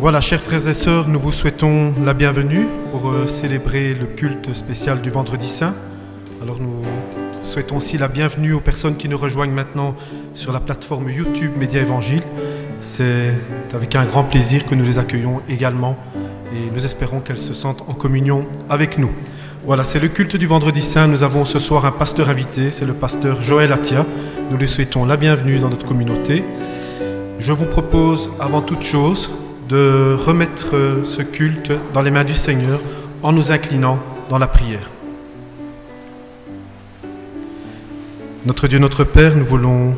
Voilà, chers frères et sœurs, nous vous souhaitons la bienvenue pour célébrer le culte spécial du Vendredi Saint. Alors nous souhaitons aussi la bienvenue aux personnes qui nous rejoignent maintenant sur la plateforme YouTube Média Évangile. C'est avec un grand plaisir que nous les accueillons également et nous espérons qu'elles se sentent en communion avec nous. Voilà, c'est le culte du Vendredi Saint. Nous avons ce soir un pasteur invité, c'est le pasteur Joël Atia. Nous lui souhaitons la bienvenue dans notre communauté. Je vous propose avant toute chose de remettre ce culte dans les mains du Seigneur en nous inclinant dans la prière. Notre Dieu, notre Père, nous voulons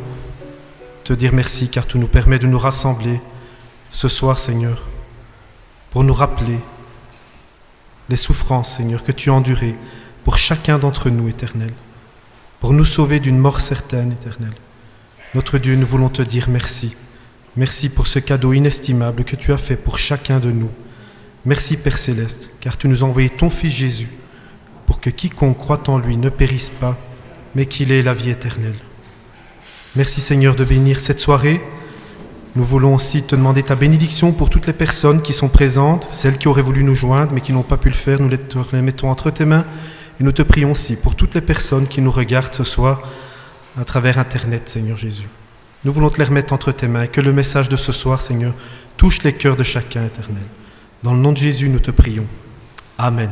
te dire merci car tu nous permets de nous rassembler ce soir, Seigneur, pour nous rappeler les souffrances, Seigneur, que tu as endurées pour chacun d'entre nous, Éternel, pour nous sauver d'une mort certaine, Éternel. Notre Dieu, nous voulons te dire merci. Merci pour ce cadeau inestimable que tu as fait pour chacun de nous. Merci, Père Céleste, car tu nous as envoyé ton Fils Jésus pour que quiconque croit en lui ne périsse pas, mais qu'il ait la vie éternelle. Merci, Seigneur, de bénir cette soirée. Nous voulons aussi te demander ta bénédiction pour toutes les personnes qui sont présentes, celles qui auraient voulu nous joindre mais qui n'ont pas pu le faire. Nous les mettons entre tes mains et nous te prions aussi pour toutes les personnes qui nous regardent ce soir à travers Internet, Seigneur Jésus. Nous voulons te les remettre entre tes mains et que le message de ce soir, Seigneur, touche les cœurs de chacun, Éternel. Dans le nom de Jésus, nous te prions. Amen.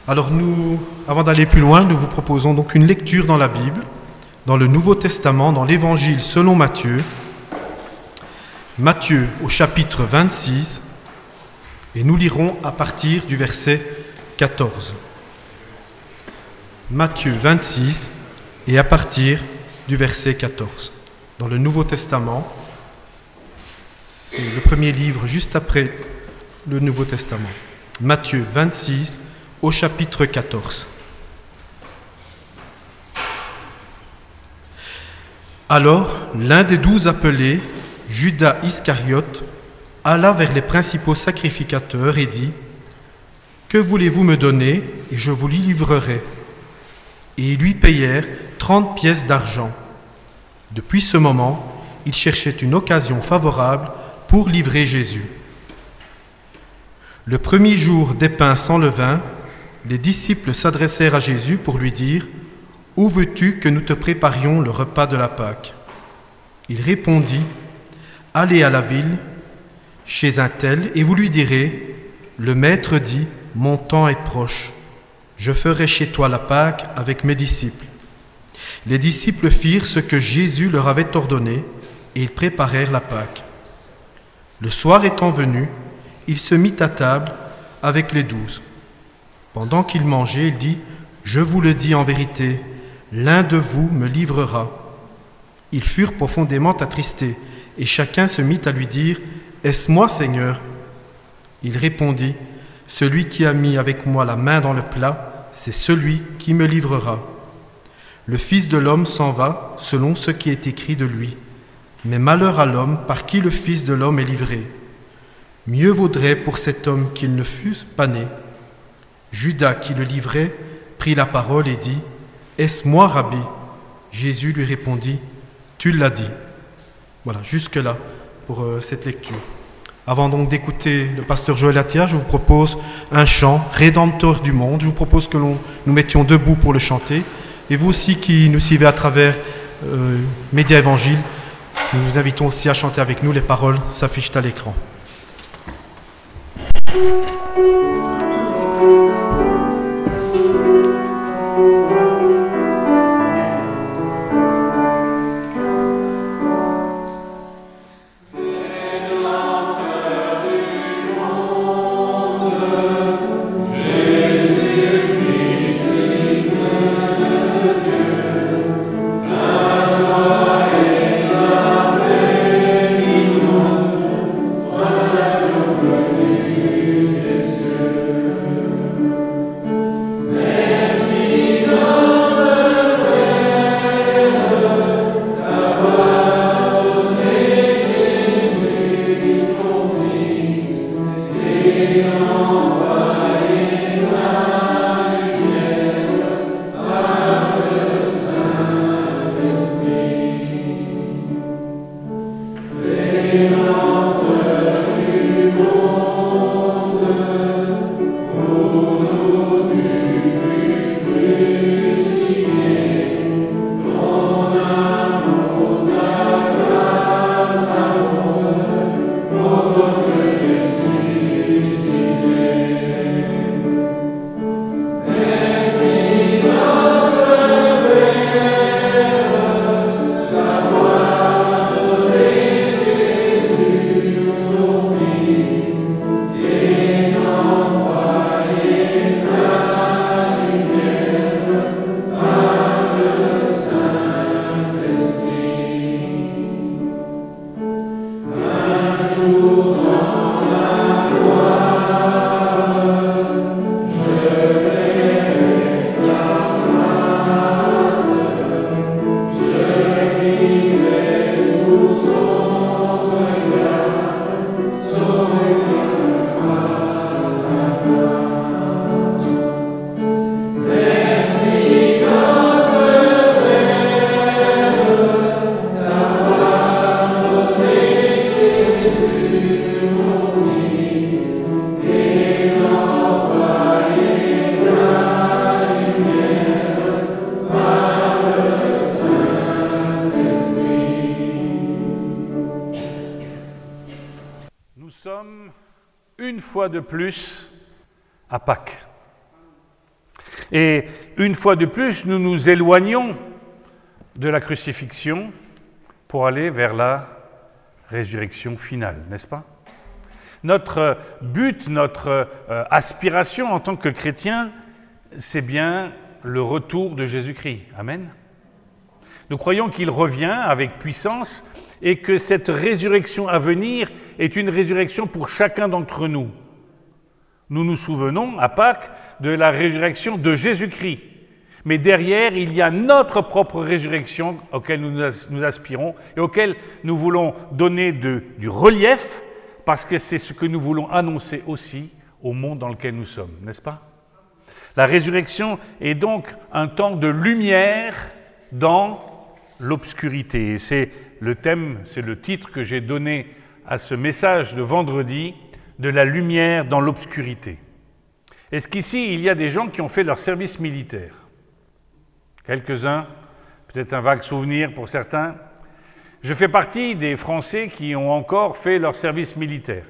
Alors nous, avant d'aller plus loin, nous vous proposons donc une lecture dans la Bible, dans le Nouveau Testament, dans l'Évangile selon Matthieu. Matthieu au chapitre 26, et nous lirons à partir du verset 14. Matthieu 26 et à partir du verset 14. Dans le Nouveau Testament, c'est le premier livre juste après le Nouveau Testament. Matthieu 26 au chapitre 14. Alors, l'un des 12 appelés, Judas Iscariote, alla vers les principaux sacrificateurs et dit : « Que voulez-vous me donner, et je vous l'y livrerai. » Et ils lui payèrent 30 pièces d'argent. Depuis ce moment, il cherchait une occasion favorable pour livrer Jésus. Le premier jour des pains sans levain, les disciples s'adressèrent à Jésus pour lui dire : « Où veux-tu que nous te préparions le repas de la Pâque ? » Il répondit : « Allez à la ville, chez un tel, et vous lui direz : Le Maître dit : Mon temps est proche. Je ferai chez toi la Pâque avec mes disciples. » Les disciples firent ce que Jésus leur avait ordonné, et ils préparèrent la Pâque. Le soir étant venu, il se mit à table avec les 12. Pendant qu'il mangeait, il dit : « Je vous le dis en vérité, l'un de vous me livrera. » Ils furent profondément attristés, et chacun se mit à lui dire : « Est-ce moi, Seigneur ? » Il répondit : « Celui qui a mis avec moi la main dans le plat, c'est celui qui me livrera. Le Fils de l'homme s'en va selon ce qui est écrit de lui. Mais malheur à l'homme par qui le Fils de l'homme est livré. Mieux vaudrait pour cet homme qu'il ne fût pas né. » Judas, qui le livrait, prit la parole et dit : « Est-ce moi, Rabbi ? » Jésus lui répondit : « Tu l'as dit. » Voilà, jusque-là pour cette lecture. Avant donc d'écouter le pasteur Joël Atia, je vous propose un chant, Rédempteur du monde. Je vous propose que nous mettions debout pour le chanter. Et vous aussi qui nous suivez à travers Média Évangile, nous vous invitons aussi à chanter avec nous. Les paroles s'affichent à l'écran. Yes, sir. fois de plus à Pâques. Et une fois de plus, nous nous éloignons de la crucifixion pour aller vers la résurrection finale, n'est-ce pas? Notre but, notre aspiration en tant que chrétien, c'est bien le retour de Jésus-Christ. Amen. Nous croyons qu'il revient avec puissance et que cette résurrection à venir est une résurrection pour chacun d'entre nous. Nous nous souvenons, à Pâques, de la résurrection de Jésus-Christ. Mais derrière, il y a notre propre résurrection auquel nous aspirons et auquel nous voulons donner du relief parce que c'est ce que nous voulons annoncer aussi au monde dans lequel nous sommes, n'est-ce pas? La résurrection est donc un temps de lumière dans l'obscurité. Et c'est le thème, c'est le titre que j'ai donné à ce message de vendredi, de la lumière dans l'obscurité. Est-ce qu'ici, il y a des gens qui ont fait leur service militaire? Quelques-uns, peut-être un vague souvenir pour certains. Je fais partie des Français qui ont encore fait leur service militaire.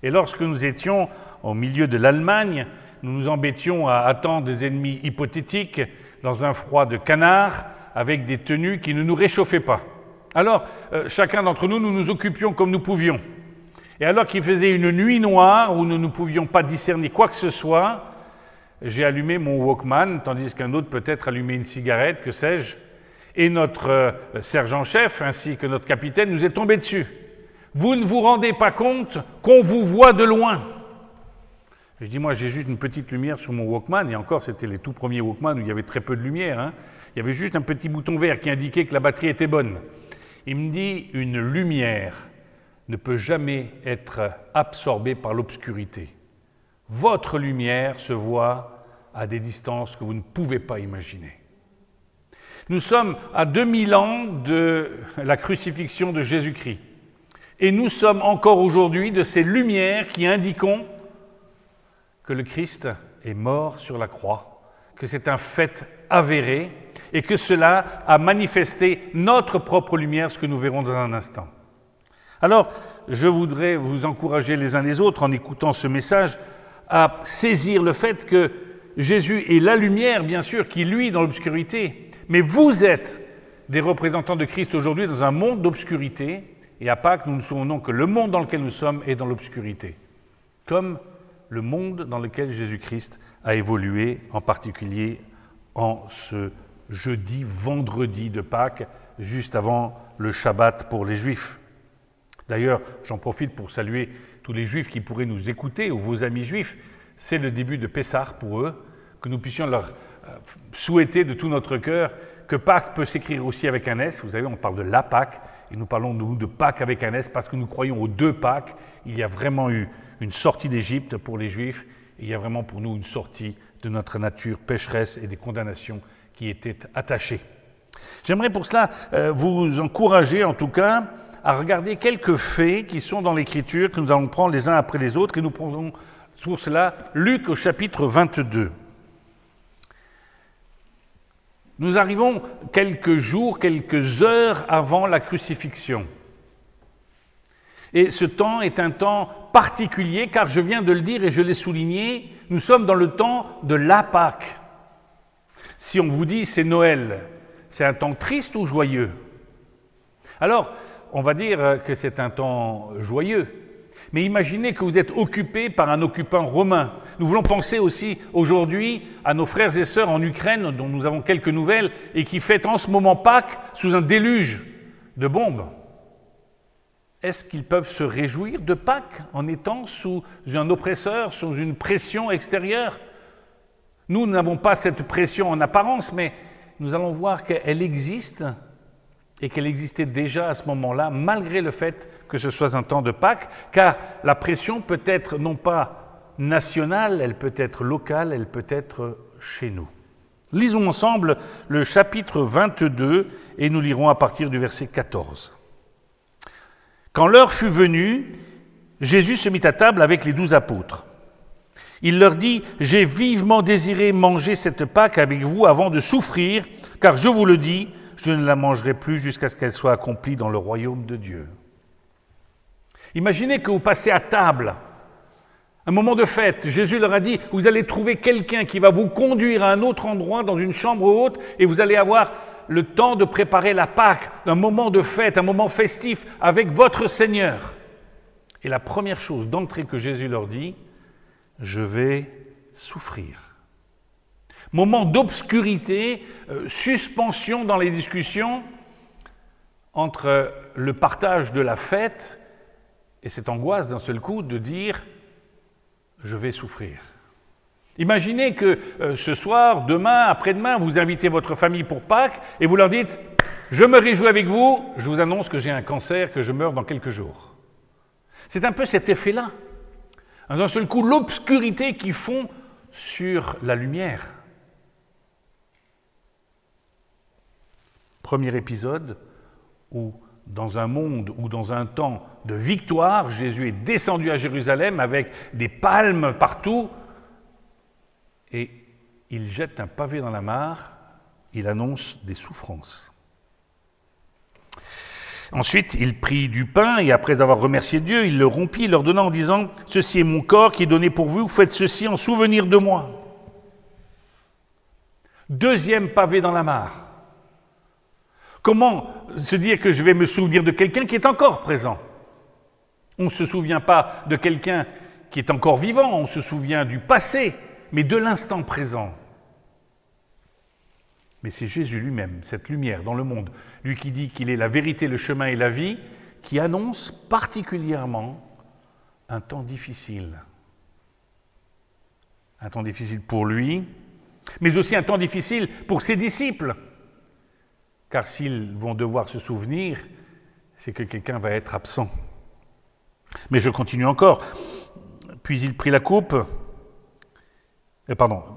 Et lorsque nous étions au milieu de l'Allemagne, nous nous embêtions à attendre des ennemis hypothétiques dans un froid de canard avec des tenues qui ne nous réchauffaient pas. Alors, chacun d'entre nous, nous nous occupions comme nous pouvions. Et alors qu'il faisait une nuit noire où nous ne pouvions pas discerner quoi que ce soit, j'ai allumé mon Walkman, tandis qu'un autre peut-être allumait une cigarette, que sais-je, et notre sergent-chef ainsi que notre capitaine nous est tombé dessus. Vous ne vous rendez pas compte qu'on vous voit de loin. Je dis, moi j'ai juste une petite lumière sur mon Walkman, et encore c'était les tout premiers Walkman où il y avait très peu de lumière, hein. Il y avait juste un petit bouton vert qui indiquait que la batterie était bonne. Il me dit, une lumière ne peut jamais être absorbée par l'obscurité. Votre lumière se voit à des distances que vous ne pouvez pas imaginer. Nous sommes à 2000 ans de la crucifixion de Jésus-Christ. Et nous sommes encore aujourd'hui de ces lumières qui indiquent que le Christ est mort sur la croix, que c'est un fait avéré et que cela a manifesté notre propre lumière, ce que nous verrons dans un instant. Alors, je voudrais vous encourager les uns les autres, en écoutant ce message, à saisir le fait que Jésus est la lumière, bien sûr, qui luit dans l'obscurité, mais vous êtes des représentants de Christ aujourd'hui dans un monde d'obscurité, et à Pâques, nous nous souvenons que le monde dans lequel nous sommes est dans l'obscurité, comme le monde dans lequel Jésus-Christ a évolué, en particulier en ce jeudi, vendredi de Pâques, juste avant le Shabbat pour les Juifs. D'ailleurs, j'en profite pour saluer tous les Juifs qui pourraient nous écouter, ou vos amis Juifs. C'est le début de Pessah pour eux, que nous puissions leur souhaiter de tout notre cœur que Pâques peut s'écrire aussi avec un S. Vous savez, on parle de la Pâques, et nous parlons nous de Pâques avec un S, parce que nous croyons aux deux Pâques. Il y a vraiment eu une sortie d'Égypte pour les Juifs, et il y a vraiment pour nous une sortie de notre nature pécheresse et des condamnations qui étaient attachées. J'aimerais pour cela vous encourager, en tout cas, à regarder quelques faits qui sont dans l'Écriture, que nous allons prendre les uns après les autres, et nous prenons pour cela Luc au chapitre 22. Nous arrivons quelques jours, quelques heures avant la crucifixion. Et ce temps est un temps particulier, car je viens de le dire et je l'ai souligné, nous sommes dans le temps de la Pâques. Si on vous dit c'est Noël, c'est un temps triste ou joyeux? Alors, on va dire que c'est un temps joyeux. Mais imaginez que vous êtes occupé par un occupant romain. Nous voulons penser aussi aujourd'hui à nos frères et sœurs en Ukraine, dont nous avons quelques nouvelles, et qui fêtent en ce moment Pâques sous un déluge de bombes. Est-ce qu'ils peuvent se réjouir de Pâques en étant sous un oppresseur, sous une pression extérieure? Nous n'avons pas cette pression en apparence, mais nous allons voir qu'elle existe, et qu'elle existait déjà à ce moment-là, malgré le fait que ce soit un temps de Pâques, car la pression peut être non pas nationale, elle peut être locale, elle peut être chez nous. Lisons ensemble le chapitre 22, et nous lirons à partir du verset 14. Quand l'heure fut venue, Jésus se mit à table avec les 12 apôtres. Il leur dit « J'ai vivement désiré manger cette Pâque avec vous avant de souffrir, car je vous le dis, je ne la mangerai plus jusqu'à ce qu'elle soit accomplie dans le royaume de Dieu. » Imaginez que vous passez à table Un moment de fête. Jésus leur a dit, vous allez trouver quelqu'un qui va vous conduire à un autre endroit, dans une chambre haute, et vous allez avoir le temps de préparer la Pâque, un moment de fête, un moment festif avec votre Seigneur. Et la première chose d'entrée que Jésus leur dit, je vais souffrir. Moment d'obscurité, suspension dans les discussions entre le partage de la fête et cette angoisse d'un seul coup de dire « je vais souffrir ». Imaginez que ce soir, demain, après-demain, vous invitez votre famille pour Pâques et vous leur dites « je me réjouis avec vous, je vous annonce que j'ai un cancer, que je meurs dans quelques jours ». C'est un peu cet effet-là. D'un seul coup, l'obscurité qui fond sur la lumière. Premier épisode où, dans un monde ou dans un temps de victoire, Jésus est descendu à Jérusalem avec des palmes partout et il jette un pavé dans la mare, il annonce des souffrances. Ensuite, il prit du pain et après avoir remercié Dieu, il le rompit, leur donna en disant « Ceci est mon corps qui est donné pour vous, faites ceci en souvenir de moi. » Deuxième pavé dans la mare. Comment se dire que je vais me souvenir de quelqu'un qui est encore présent? On ne se souvient pas de quelqu'un qui est encore vivant, on se souvient du passé, mais de l'instant présent. Mais c'est Jésus lui-même, cette lumière dans le monde, lui qui dit qu'il est la vérité, le chemin et la vie, qui annonce particulièrement un temps difficile. Un temps difficile pour lui, mais aussi un temps difficile pour ses disciples. Car s'ils vont devoir se souvenir, c'est que quelqu'un va être absent. Mais je continue encore. Puis il prit la coupe.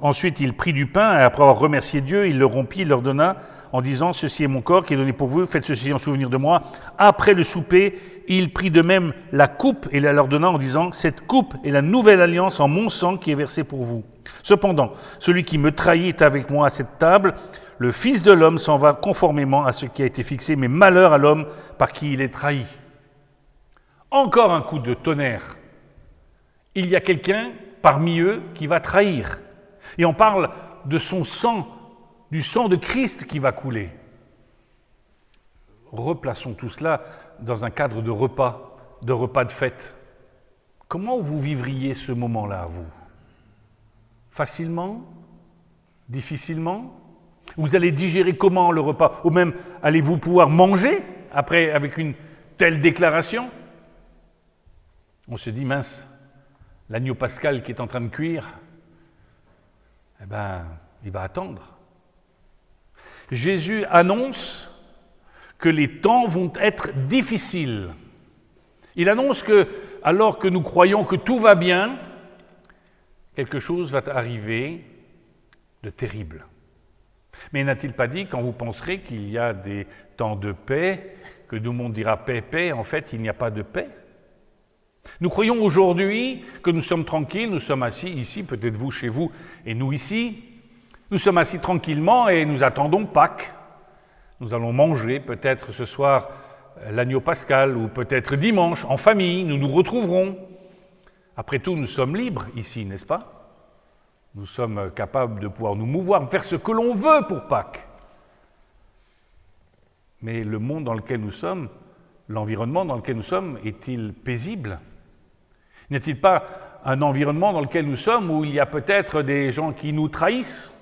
Ensuite, il prit du pain, et après avoir remercié Dieu, il le rompit, il leur donna, en disant « Ceci est mon corps qui est donné pour vous, faites ceci en souvenir de moi. » Après le souper, il prit de même la coupe et la leur donna en disant « Cette coupe est la nouvelle alliance en mon sang qui est versée pour vous. Cependant, celui qui me trahit est avec moi à cette table. Le Fils de l'homme s'en va conformément à ce qui a été fixé, mais malheur à l'homme par qui il est trahi. » Encore un coup de tonnerre. Il y a quelqu'un parmi eux qui va trahir. Et on parle de son sang, du sang de Christ qui va couler. Replaçons tout cela dans un cadre de repas de fête. Comment vous vivriez ce moment-là, vous? Facilement? Difficilement? Vous allez digérer comment le repas? Ou même allez-vous pouvoir manger après avec une telle déclaration? On se dit, mince, l'agneau pascal qui est en train de cuire, eh ben, il va attendre. Jésus annonce que les temps vont être difficiles. Il annonce que, alors que nous croyons que tout va bien, quelque chose va arriver de terrible. Mais n'a-t-il pas dit, quand vous penserez qu'il y a des temps de paix, que tout le monde dira paix, paix, en fait, il n'y a pas de paix? Nous croyons aujourd'hui que nous sommes tranquilles, nous sommes assis ici, peut-être vous chez vous et nous ici. Nous sommes assis tranquillement et nous attendons Pâques. Nous allons manger peut-être ce soir l'agneau pascal ou peut-être dimanche en famille, nous nous retrouverons. Après tout, nous sommes libres ici, n'est-ce pas? Nous sommes capables de pouvoir nous mouvoir, faire ce que l'on veut pour Pâques. Mais le monde dans lequel nous sommes, l'environnement dans lequel nous sommes, est-il paisible? N'y a-t-il pas un environnement dans lequel nous sommes où il y a peut-être des gens qui nous trahissent?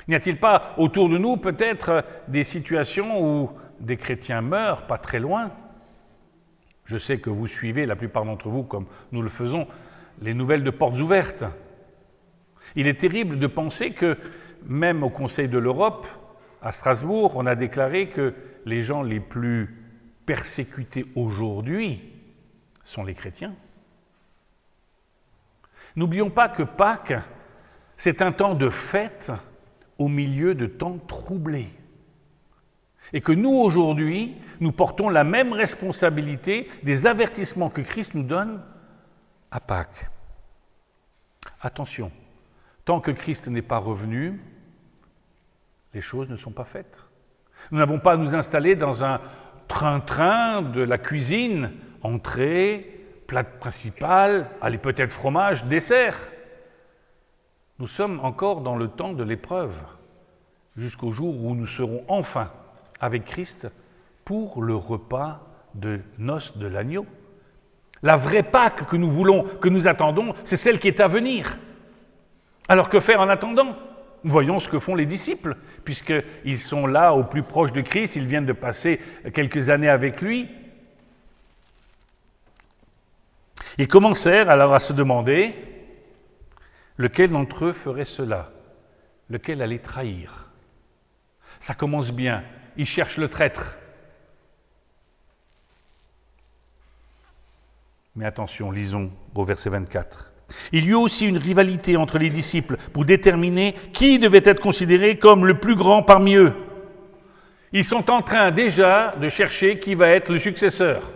N'y a-t-il pas autour de nous peut-être des situations où des chrétiens meurent, pas très loin? Je sais que vous suivez, la plupart d'entre vous, comme nous le faisons, les nouvelles de Portes Ouvertes. Il est terrible de penser que, même au Conseil de l'Europe, à Strasbourg, on a déclaré que les gens les plus persécutés aujourd'hui sont les chrétiens. N'oublions pas que Pâques, c'est un temps de fête au milieu de temps troublés. Et que nous, aujourd'hui, nous portons la même responsabilité des avertissements que Christ nous donne à Pâques. Attention, tant que Christ n'est pas revenu, les choses ne sont pas faites. Nous n'avons pas à nous installer dans un train-train de la cuisine, entrée, plat principal, allez, peut-être fromage, dessert. Nous sommes encore dans le temps de l'épreuve, jusqu'au jour où nous serons enfin avec Christ pour le repas de noces de l'agneau. La vraie Pâque que nous voulons, que nous attendons, c'est celle qui est à venir. Alors que faire en attendant? Voyons ce que font les disciples, puisqu'ils sont là au plus proche de Christ, ils viennent de passer quelques années avec lui. Ils commencèrent alors à se demander lequel d'entre eux ferait cela, lequel allait trahir. Ça commence bien, ils cherchent le traître. Mais attention, lisons au verset 24. Il y eut aussi une rivalité entre les disciples pour déterminer qui devait être considéré comme le plus grand parmi eux. Ils sont en train déjà de chercher qui va être le successeur,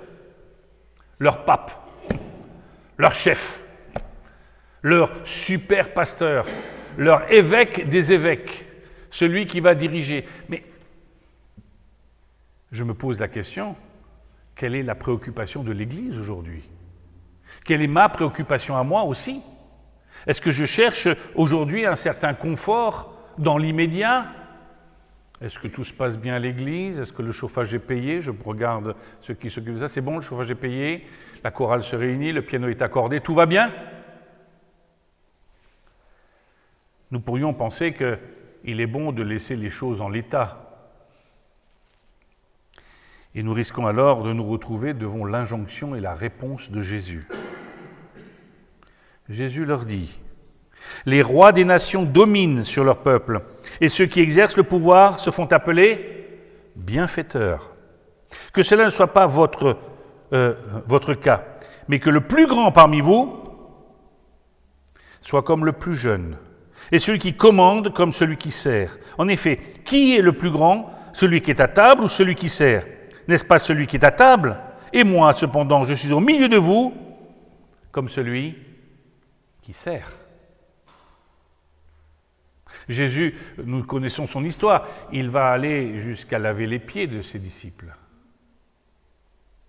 leur pape, leur chef, leur super pasteur, leur évêque des évêques, celui qui va diriger. Mais je me pose la question, quelle est la préoccupation de l'Église aujourd'hui ? Quelle est ma préoccupation à moi aussi? Est-ce que je cherche aujourd'hui un certain confort dans l'immédiat? Est-ce que tout se passe bien à l'église? Est-ce que le chauffage est payé? Je regarde ceux qui s'occupent de ça. C'est bon, le chauffage est payé, la chorale se réunit, le piano est accordé, tout va bien? Nous pourrions penser qu'il est bon de laisser les choses en l'état. Et nous risquons alors de nous retrouver devant l'injonction et la réponse de Jésus. Jésus leur dit, « Les rois des nations dominent sur leur peuple, et ceux qui exercent le pouvoir se font appeler bienfaiteurs. Que cela ne soit pas votre cas, mais que le plus grand parmi vous soit comme le plus jeune, et celui qui commande comme celui qui sert. En effet, qui est le plus grand, celui qui est à table ou celui qui sert? N'est-ce pas celui qui est à table? Et moi, cependant, je suis au milieu de vous comme celui qui sert. » Jésus, nous connaissons son histoire, il va aller jusqu'à laver les pieds de ses disciples.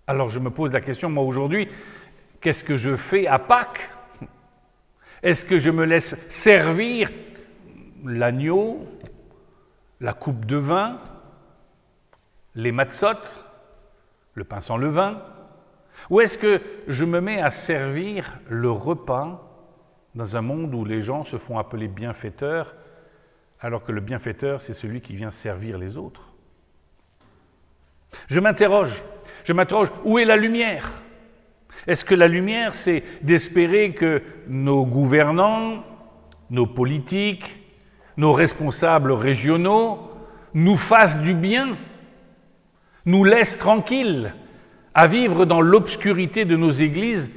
Alors je me pose la question, moi aujourd'hui, qu'est-ce que je fais à Pâques? Est-ce que je me laisse servir l'agneau, la coupe de vin, les matzot, le pain sans levain? Ou est-ce que je me mets à servir le repas dans un monde où les gens se font appeler bienfaiteurs, alors que le bienfaiteur, c'est celui qui vient servir les autres? Je m'interroge, où est la lumière? Est-ce que la lumière, c'est d'espérer que nos gouvernants, nos politiques, nos responsables régionaux nous fassent du bien, nous laissent tranquilles à vivre dans l'obscurité de nos églises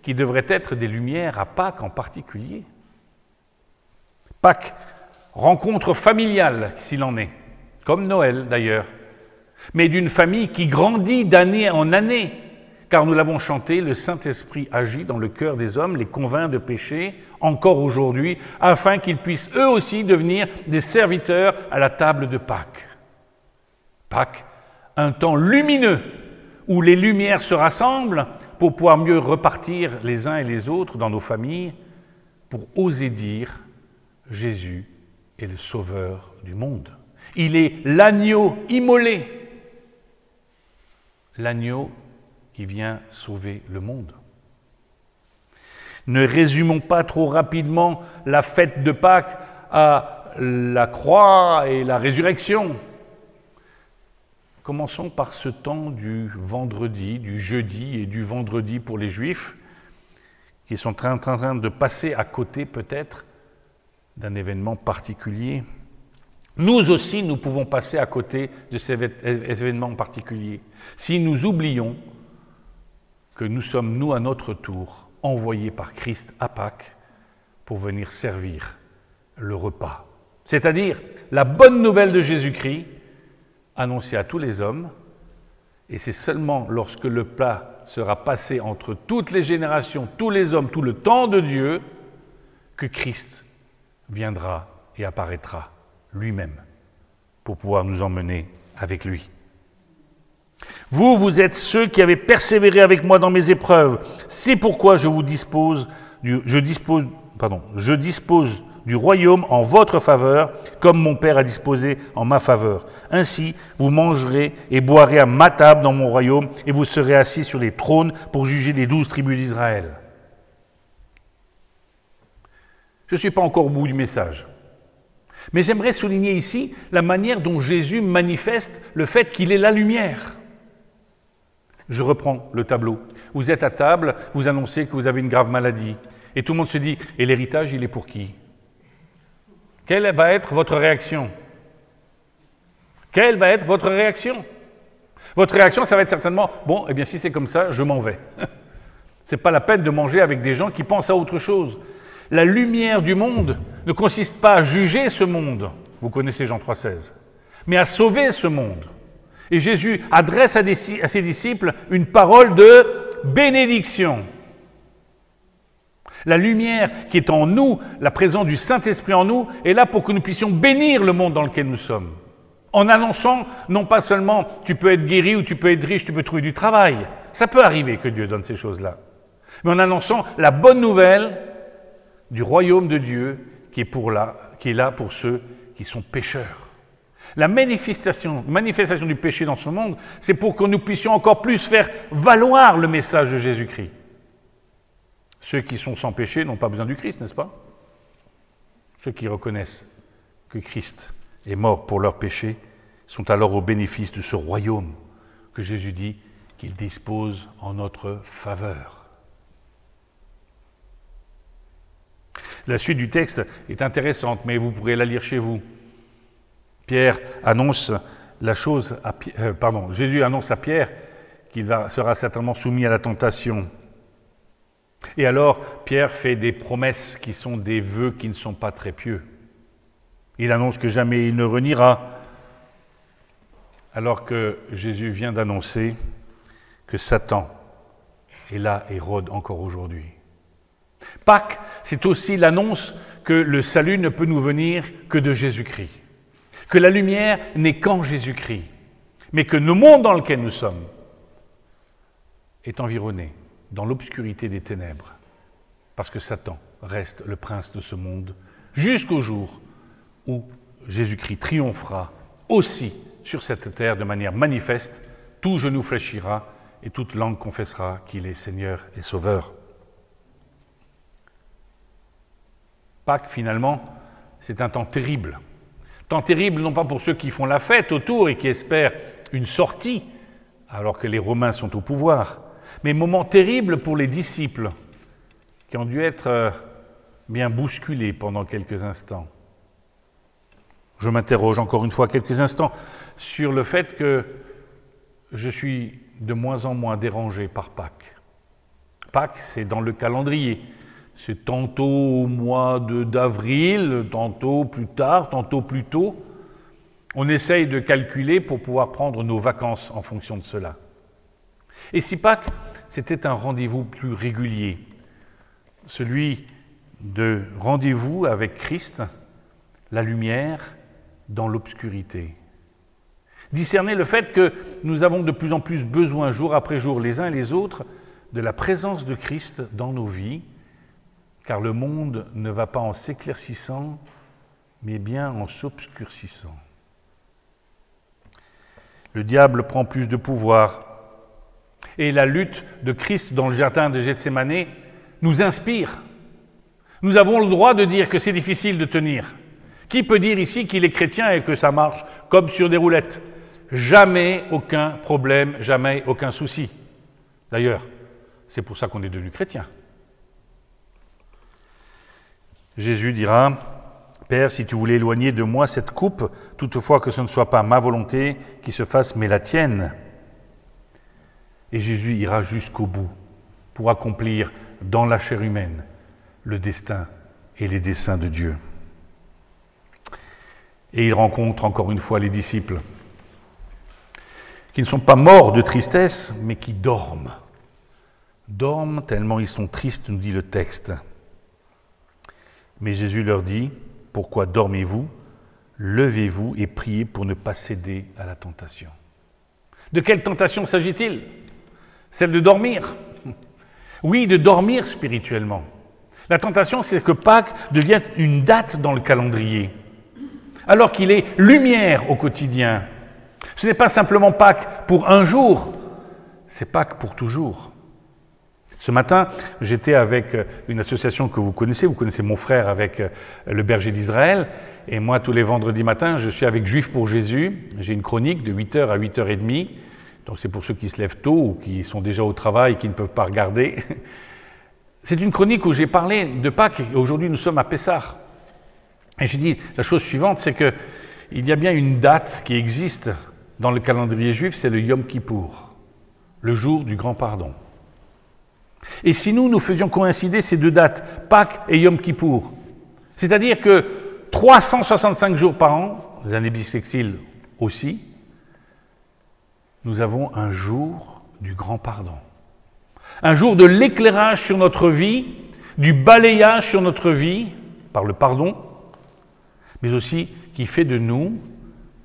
qui devraient être des lumières à Pâques en particulier? Pâques, rencontre familiale s'il en est, comme Noël d'ailleurs, mais d'une famille qui grandit d'année en année, car nous l'avons chanté, le Saint-Esprit agit dans le cœur des hommes, les convainc de péché, encore aujourd'hui, afin qu'ils puissent eux aussi devenir des serviteurs à la table de Pâques. Pâques, un temps lumineux, où les lumières se rassemblent pour pouvoir mieux repartir les uns et les autres dans nos familles, pour oser dire « Jésus est le sauveur du monde. Il est l'agneau immolé, l'agneau qui vient sauver le monde. » Ne résumons pas trop rapidement la fête de Pâques à la croix et la résurrection. Commençons par ce temps du vendredi, du jeudi et du vendredi pour les Juifs, qui sont en train de passer à côté peut-être d'un événement particulier. Nous aussi, nous pouvons passer à côté de ces événements particuliers si nous oublions que nous sommes, nous, à notre tour, envoyés par Christ à Pâques pour venir servir le repas. C'est-à-dire la bonne nouvelle de Jésus-Christ annoncée à tous les hommes, et c'est seulement lorsque le plat sera passé entre toutes les générations, tous les hommes, tout le temps de Dieu, que Christ viendra et apparaîtra lui-même pour pouvoir nous emmener avec lui. Vous êtes ceux qui avez persévéré avec moi dans mes épreuves. C'est pourquoi je dispose du royaume en votre faveur, comme mon Père a disposé en ma faveur. Ainsi, vous mangerez et boirez à ma table dans mon royaume, et vous serez assis sur les trônes pour juger les 12 tribus d'Israël. Je ne suis pas encore au bout du message. Mais j'aimerais souligner ici la manière dont Jésus manifeste le fait qu'il est la lumière. Je reprends le tableau. Vous êtes à table, vous annoncez que vous avez une grave maladie. Et tout le monde se dit, et l'héritage, il est pour qui? Quelle va être votre réaction? Quelle va être votre réaction? Votre réaction, ça va être certainement, bon, eh bien si c'est comme ça, je m'en vais. Ce n'est pas la peine de manger avec des gens qui pensent à autre chose. La lumière du monde ne consiste pas à juger ce monde, vous connaissez Jean 3,16, mais à sauver ce monde. Et Jésus adresse à ses disciples une parole de bénédiction. La lumière qui est en nous, la présence du Saint-Esprit en nous, est là pour que nous puissions bénir le monde dans lequel nous sommes. En annonçant, non pas seulement tu peux être guéri ou tu peux être riche, tu peux trouver du travail. Ça peut arriver que Dieu donne ces choses-là. Mais en annonçant la bonne nouvelle du royaume de Dieu qui est là pour ceux qui sont pécheurs. La manifestation du péché dans ce monde, c'est pour que nous puissions encore plus faire valoir le message de Jésus-Christ. Ceux qui sont sans péché n'ont pas besoin du Christ, n'est-ce pas? Ceux qui reconnaissent que Christ est mort pour leurs péchés sont alors au bénéfice de ce royaume que Jésus dit qu'il dispose en notre faveur. La suite du texte est intéressante, mais vous pourrez la lire chez vous. Jésus annonce à Pierre qu'il sera certainement soumis à la tentation. Et alors, Pierre fait des promesses qui sont des vœux qui ne sont pas très pieux. Il annonce que jamais il ne reniera, alors que Jésus vient d'annoncer que Satan est là et rôde encore aujourd'hui. Pâques, c'est aussi l'annonce que le salut ne peut nous venir que de Jésus-Christ, que la lumière n'est qu'en Jésus-Christ, mais que le monde dans lequel nous sommes est environné dans l'obscurité des ténèbres, parce que Satan reste le prince de ce monde, jusqu'au jour où Jésus-Christ triomphera aussi sur cette terre de manière manifeste, tout genou fléchira et toute langue confessera qu'il est Seigneur et Sauveur. Pâques, finalement, c'est un temps terrible. Temps terrible non pas pour ceux qui font la fête autour et qui espèrent une sortie, alors que les Romains sont au pouvoir, mais moment terrible pour les disciples, qui ont dû être bien bousculés pendant quelques instants. Je m'interroge encore une fois quelques instants sur le fait que je suis de moins en moins dérangé par Pâques. Pâques, c'est dans le calendrier. C'est tantôt au mois d'avril, tantôt plus tard, tantôt plus tôt. On essaye de calculer pour pouvoir prendre nos vacances en fonction de cela. Et si Pâques, c'était un rendez-vous plus régulier, celui de rendez-vous avec Christ, la lumière dans l'obscurité. Discerner le fait que nous avons de plus en plus besoin, jour après jour, les uns et les autres, de la présence de Christ dans nos vies, car le monde ne va pas en s'éclaircissant, mais bien en s'obscurcissant. Le diable prend plus de pouvoir, et la lutte de Christ dans le jardin de Gethsémanée nous inspire. Nous avons le droit de dire que c'est difficile de tenir. Qui peut dire ici qu'il est chrétien et que ça marche comme sur des roulettes? Jamais aucun problème, jamais aucun souci. D'ailleurs, c'est pour ça qu'on est devenu chrétien. Jésus dira, « Père, si tu voulais éloigner de moi cette coupe, toutefois que ce ne soit pas ma volonté qui se fasse, mais la tienne. » Et Jésus ira jusqu'au bout pour accomplir dans la chair humaine le destin et les desseins de Dieu. Et il rencontre encore une fois les disciples qui ne sont pas morts de tristesse, mais qui dorment. Dorment tellement ils sont tristes, nous dit le texte. Mais Jésus leur dit, « Pourquoi dormez-vous? Levez-vous et priez pour ne pas céder à la tentation. » De quelle tentation s'agit-il? Celle de dormir. Oui, de dormir spirituellement. La tentation, c'est que Pâques devienne une date dans le calendrier, alors qu'il est lumière au quotidien. Ce n'est pas simplement Pâques pour un jour, c'est Pâques pour toujours. Ce matin, j'étais avec une association que vous connaissez mon frère avec le Berger d'Israël, et moi, tous les vendredis matins, je suis avec Juifs pour Jésus. J'ai une chronique de 8h à 8h30, donc c'est pour ceux qui se lèvent tôt ou qui sont déjà au travail et qui ne peuvent pas regarder. C'est une chronique où j'ai parlé de Pâques, et aujourd'hui nous sommes à Pessah. Et j'ai dit la chose suivante, c'est qu'il y a bien une date qui existe dans le calendrier juif, c'est le Yom Kippour, le jour du grand pardon. Et si nous faisions coïncider ces deux dates, Pâques et Yom Kippour, c'est-à-dire que 365 jours par an, les années bissextiles aussi, nous avons un jour du grand pardon. Un jour de l'éclairage sur notre vie, du balayage sur notre vie par le pardon, mais aussi qui fait de nous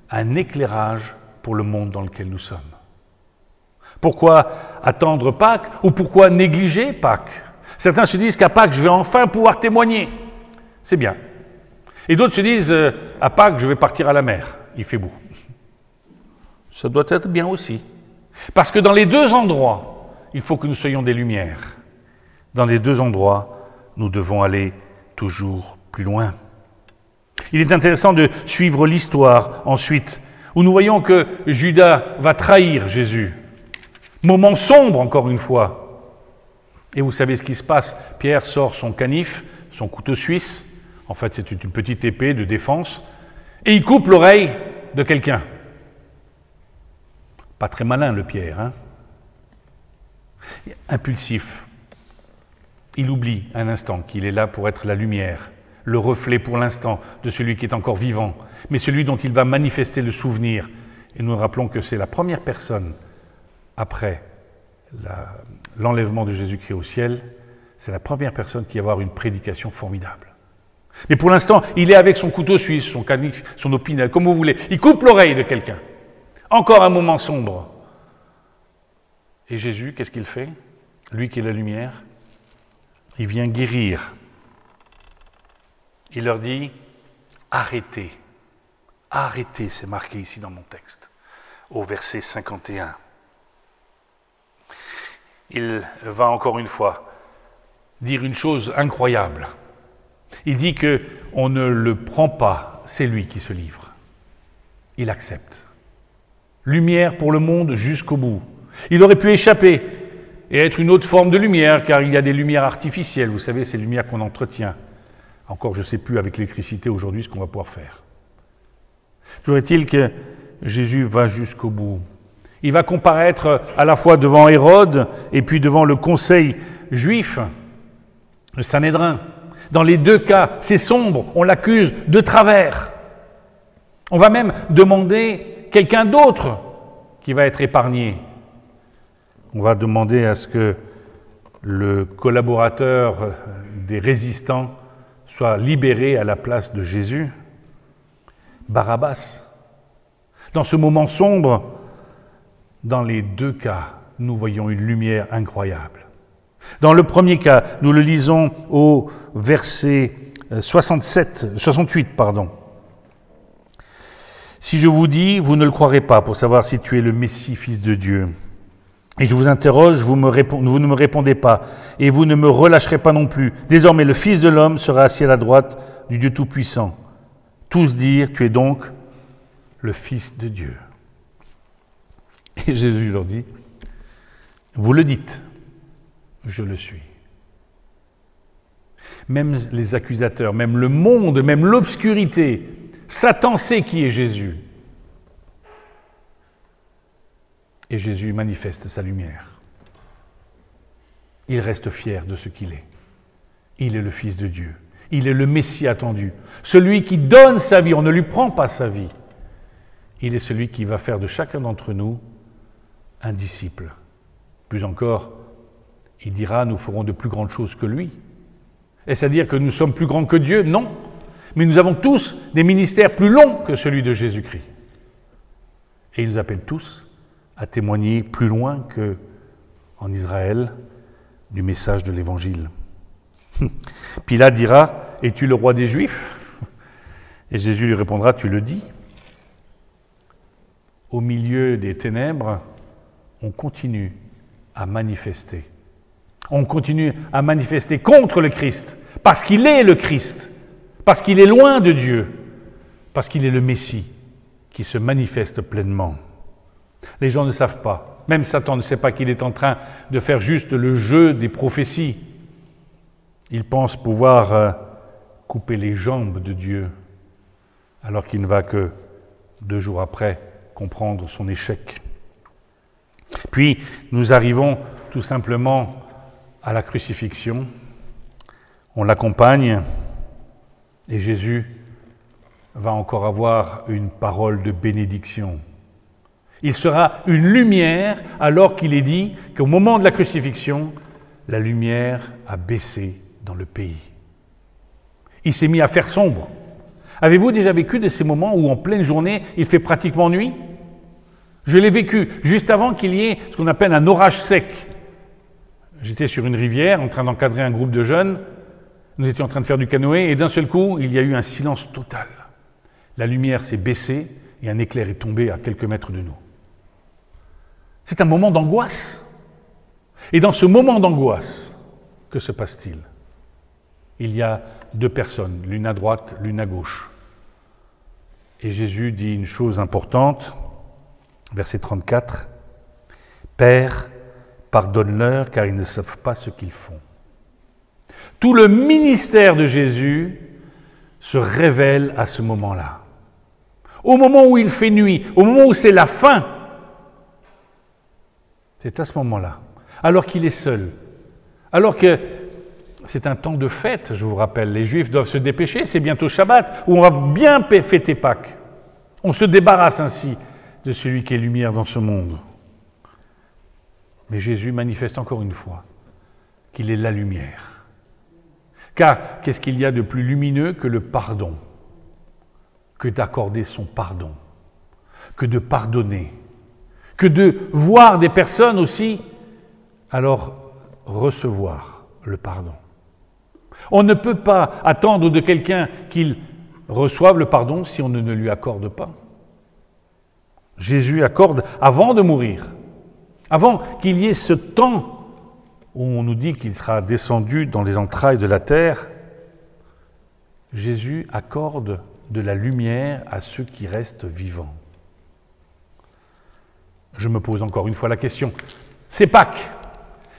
un éclairage pour le monde dans lequel nous sommes. Pourquoi attendre Pâques ou pourquoi négliger Pâques? Certains se disent qu'à Pâques, je vais enfin pouvoir témoigner. C'est bien. Et d'autres se disent, à Pâques, je vais partir à la mer. Il fait beau. Ça doit être bien aussi. Parce que dans les deux endroits, il faut que nous soyons des lumières. Dans les deux endroits, nous devons aller toujours plus loin. Il est intéressant de suivre l'histoire ensuite, où nous voyons que Judas va trahir Jésus. Moment sombre, encore une fois. Et vous savez ce qui se passe. Pierre sort son canif, son couteau suisse. En fait, c'est une petite épée de défense. Et il coupe l'oreille de quelqu'un. Pas très malin, le Pierre, hein? Impulsif. Il oublie un instant qu'il est là pour être la lumière, le reflet pour l'instant de celui qui est encore vivant, mais celui dont il va manifester le souvenir. Et nous rappelons que c'est la première personne après l'enlèvement de Jésus-Christ au ciel, c'est la première personne qui va avoir une prédication formidable. Mais pour l'instant, il est avec son couteau suisse, son canif, son opinel, comme vous voulez. Il coupe l'oreille de quelqu'un. Encore un moment sombre. Et Jésus, qu'est-ce qu'il fait? Lui qui est la lumière, il vient guérir. Il leur dit, arrêtez. Arrêtez, c'est marqué ici dans mon texte, au verset 51. Il va encore une fois dire une chose incroyable. Il dit qu'on ne le prend pas, c'est lui qui se livre. Il accepte. Lumière pour le monde jusqu'au bout. Il aurait pu échapper et être une autre forme de lumière, car il y a des lumières artificielles, vous savez, ces lumières qu'on entretient. Encore, je ne sais plus avec l'électricité aujourd'hui ce qu'on va pouvoir faire. Toujours est-il que Jésus va jusqu'au bout. Il va comparaître à la fois devant Hérode et puis devant le conseil juif, le Sanhédrin. Dans les deux cas, c'est sombre, on l'accuse de travers. On va même demander quelqu'un d'autre qui va être épargné. On va demander à ce que le collaborateur des résistants soit libéré à la place de Jésus, Barabbas. Dans ce moment sombre, dans les deux cas, nous voyons une lumière incroyable. Dans le premier cas, nous le lisons au verset 68. Si je vous dis, vous ne le croirez pas pour savoir si tu es le Messie, Fils de Dieu. Et je vous interroge, vous ne me répondez pas, et vous ne me relâcherez pas non plus. Désormais, le Fils de l'homme sera assis à la droite du Dieu Tout-Puissant. Tous dirent, tu es donc le Fils de Dieu. Et Jésus leur dit, vous le dites, je le suis. Même les accusateurs, même le monde, même l'obscurité, Satan sait qui est Jésus. Et Jésus manifeste sa lumière. Il reste fier de ce qu'il est. Il est le Fils de Dieu. Il est le Messie attendu. Celui qui donne sa vie, on ne lui prend pas sa vie. Il est celui qui va faire de chacun d'entre nous un disciple. Plus encore, il dira, nous ferons de plus grandes choses que lui. Est-ce à dire que nous sommes plus grands que Dieu? Non. Mais nous avons tous des ministères plus longs que celui de Jésus-Christ. Et il nous appelle tous à témoigner plus loin qu'en Israël du message de l'Évangile. Pilate dira « Es-tu le roi des Juifs ?» Et Jésus lui répondra « Tu le dis ». Au milieu des ténèbres, on continue à manifester. On continue à manifester contre le Christ, parce qu'il est le Christ, parce qu'il est loin de Dieu, parce qu'il est le Messie qui se manifeste pleinement. Les gens ne savent pas, même Satan ne sait pas qu'il est en train de faire juste le jeu des prophéties. Il pense pouvoir couper les jambes de Dieu, alors qu'il ne va que 2 jours après comprendre son échec. Puis, nous arrivons tout simplement à la crucifixion. On l'accompagne et Jésus va encore avoir une parole de bénédiction. Il sera une lumière alors qu'il est dit qu'au moment de la crucifixion, la lumière a baissé dans le pays. Il s'est mis à faire sombre. Avez-vous déjà vécu de ces moments où en pleine journée, il fait pratiquement nuit ? Je l'ai vécu juste avant qu'il y ait ce qu'on appelle un orage sec. J'étais sur une rivière en train d'encadrer un groupe de jeunes. Nous étions en train de faire du canoë et d'un seul coup, il y a eu un silence total. La lumière s'est baissée et un éclair est tombé à quelques mètres de nous. C'est un moment d'angoisse. Et dans ce moment d'angoisse, que se passe-t-il ? Il y a 2 personnes, l'une à droite, l'une à gauche. Et Jésus dit une chose importante, verset 34, « Père, pardonne-leur car ils ne savent pas ce qu'ils font. » Tout le ministère de Jésus se révèle à ce moment-là. Au moment où il fait nuit, au moment où c'est la fin, c'est à ce moment-là, alors qu'il est seul, alors que c'est un temps de fête, je vous rappelle, les Juifs doivent se dépêcher, c'est bientôt Shabbat, où on va bien fêter Pâques. On se débarrasse ainsi de celui qui est lumière dans ce monde. Mais Jésus manifeste encore une fois qu'il est la lumière. Car qu'est-ce qu'il y a de plus lumineux que le pardon, que d'accorder son pardon, que de pardonner, que de voir des personnes aussi, alors recevoir le pardon. On ne peut pas attendre de quelqu'un qu'il reçoive le pardon si on ne lui accorde pas. Jésus accorde avant de mourir, avant qu'il y ait ce temps où on nous dit qu'il sera descendu dans les entrailles de la terre, Jésus accorde de la lumière à ceux qui restent vivants. Je me pose encore une fois la question. C'est Pâques,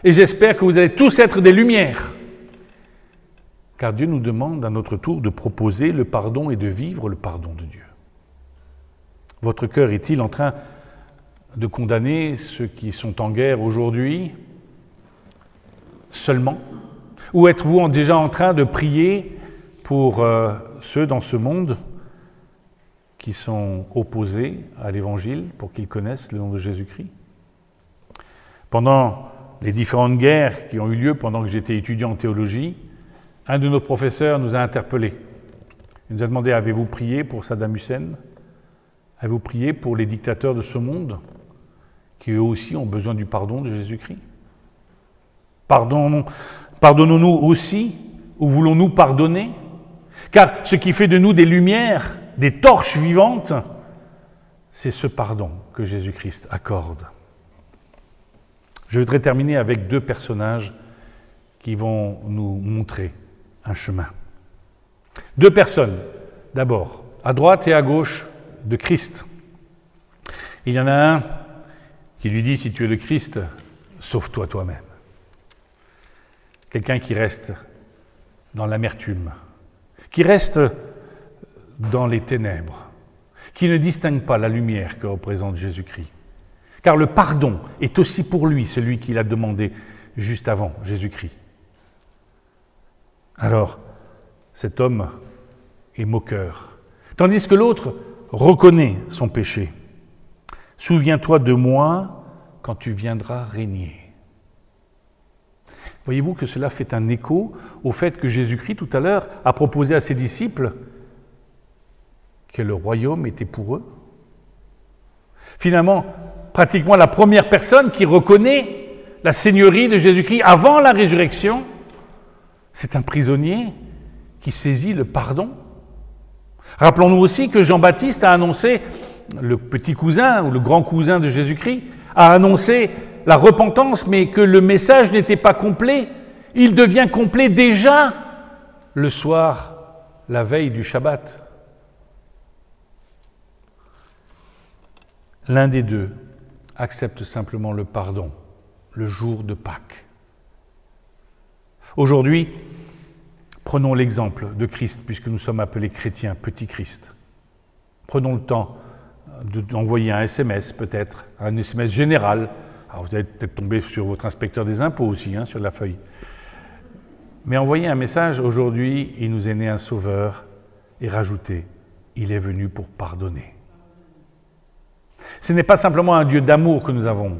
et j'espère que vous allez tous être des lumières, car Dieu nous demande à notre tour de proposer le pardon et de vivre le pardon de Dieu. Votre cœur est-il en train de condamner ceux qui sont en guerre aujourd'hui seulement? Ou êtes-vous déjà en train de prier pour ceux dans ce monde qui sont opposés à l'Évangile pour qu'ils connaissent le nom de Jésus-Christ? Pendant les différentes guerres qui ont eu lieu pendant que j'étais étudiant en théologie, un de nos professeurs nous a interpellés. Il nous a demandé « Avez-vous prié pour Saddam Hussein ? Avez-vous prié pour les dictateurs de ce monde qui eux aussi ont besoin du pardon de Jésus-Christ ? Pardonnons-nous aussi, ou voulons-nous pardonner ? Car ce qui fait de nous des lumières, des torches vivantes, c'est ce pardon que Jésus-Christ accorde. Je voudrais terminer avec 2 personnages qui vont nous montrer un chemin. 2 personnes, d'abord, à droite et à gauche de Christ. Il y en a un qui lui dit « Si tu es le Christ, sauve-toi toi-même ». Quelqu'un qui reste dans l'amertume, qui reste dans les ténèbres, qui ne distingue pas la lumière que représente Jésus-Christ. Car le pardon est aussi pour lui celui qu'il a demandé juste avant Jésus-Christ. Alors, cet homme est moqueur, tandis que l'autre reconnaît son péché. « Souviens-toi de moi quand tu viendras régner. » Voyez-vous que cela fait un écho au fait que Jésus-Christ, tout à l'heure, a proposé à ses disciples que le royaume était pour eux. Finalement, pratiquement la première personne qui reconnaît la seigneurie de Jésus-Christ avant la résurrection. C'est un prisonnier qui saisit le pardon. Rappelons-nous aussi que Jean-Baptiste a annoncé, le petit cousin ou le grand cousin de Jésus-Christ, a annoncé la repentance, mais que le message n'était pas complet. Il devient complet déjà le soir, la veille du Shabbat. L'un des deux accepte simplement le pardon, le jour de Pâques. Aujourd'hui, prenons l'exemple de Christ, puisque nous sommes appelés chrétiens, petit Christ. Prenons le temps d'envoyer un SMS peut-être, un SMS général. Alors vous allez peut-être tomber sur votre inspecteur des impôts aussi, sur la feuille. Mais envoyez un message, aujourd'hui, il nous est né un sauveur, et rajoutez, il est venu pour pardonner. Ce n'est pas simplement un Dieu d'amour que nous avons,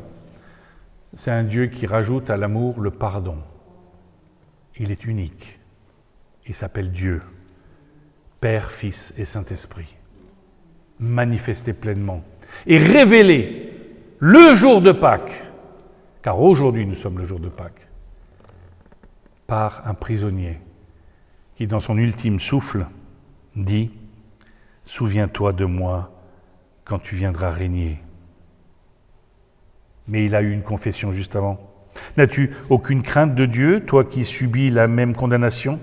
c'est un Dieu qui rajoute à l'amour le pardon. Il est unique, il s'appelle Dieu, Père, Fils et Saint-Esprit, manifesté pleinement et révélé le jour de Pâques, car aujourd'hui nous sommes le jour de Pâques, par un prisonnier qui, dans son ultime souffle, dit « Souviens-toi de moi quand tu viendras régner ». Mais il a eu une confession juste avant. « N'as-tu aucune crainte de Dieu, toi qui subis la même condamnation ?